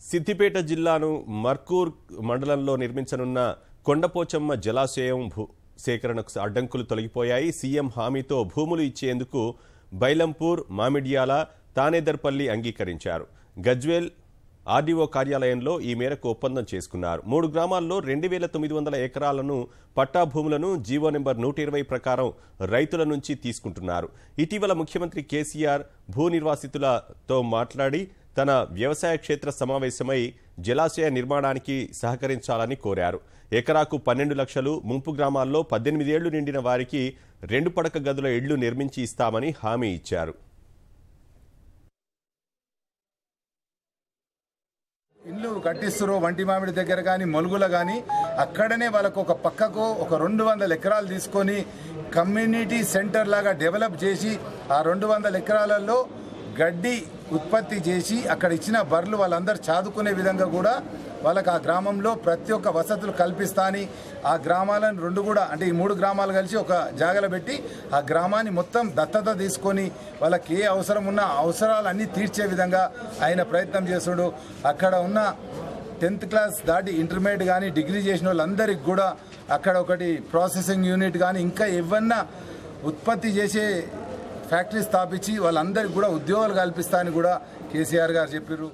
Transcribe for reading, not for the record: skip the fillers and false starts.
సిద్దిపేట జిల్లాను మర్కూర్ మండలంలో నిర్మించనున్న కొండపోచమ్మ జలాశయం సేకరణకు అడ్డంకులు తొలగిపోయాయి. సీఎం హామీతో భూములు ఇచ్చేందుకు బైలంపూర్, మామిడ్యాల, తానేదర్పల్లి అంగీకరించారు. గజ్వేల్ ఆర్డీఓ కార్యాలయంలో ఈ మేరకు ఒప్పందం చేసుకున్నారు. 3 గ్రామాల్లో 2900 ఎకరాలను పట్టా భూములను జీవో నెంబర్ 120 ప్రకారం రైతుల నుంచి తీసుకుంటున్నారు. ఇటీవల ముఖ్యమంత్రి కేసీఆర్ భూ నిర్వాసితులతో మాట్లాడి తన వ్యవసాయ క్షేత్ర సమావేశమై జలాశయ నిర్మాణానికి సహకరించాలని కోరారు. ఎకరాకు 12 లక్షలు, ముంపు గ్రామాల్లో 18 ఏళ్లు నిండిన వారికి 2 పడక గదుల ఇళ్లు నిర్మించి ఇస్తామని హామీ ఇచ్చారు. ఇల్లు కట్టిస్తురో వంటి మామిడి దగ్గర కానీ మొలుగుల కానీ అక్కడనే వాళ్ళకు ఒక పక్కకు ఒక 200 ఎకరాలు తీసుకొని కమ్యూనిటీ సెంటర్ లాగా డెవలప్ చేసి ఆ 200 ఎకరాలలో గడ్డి ఉత్పత్తి చేసి అక్కడ ఇచ్చిన బర్రెలు వాళ్ళందరూ చదువుకునే విధంగా కూడా వాళ్ళకి ఆ గ్రామంలో ప్రతి ఒక్క వసతులు కల్పిస్తాని ఆ గ్రామాలను 2 కూడా అంటే ఈ 3 గ్రామాలు కలిసి ఒక జాగలో పెట్టి ఆ గ్రామాన్ని మొత్తం దత్తత తీసుకొని వాళ్ళకి ఏ అవసరం ఉన్నా అవసరాలన్నీ తీర్చే విధంగా ఆయన ప్రయత్నం చేస్తుడు. అక్కడ ఉన్న 10th క్లాస్ దాటి ఇంటర్మీడియట్ కానీ డిగ్రీ చేసిన వాళ్ళందరికీ కూడా అక్కడ ఒకటి ప్రాసెసింగ్ యూనిట్ కానీ ఇంకా ఏవన్నా ఉత్పత్తి చేసే ఫ్యాక్టరీ స్థాపించి వాళ్ళందరికీ కూడా ఉద్యోగాలు కల్పిస్తా అని కూడా కేసీఆర్ గారు చెప్పారు.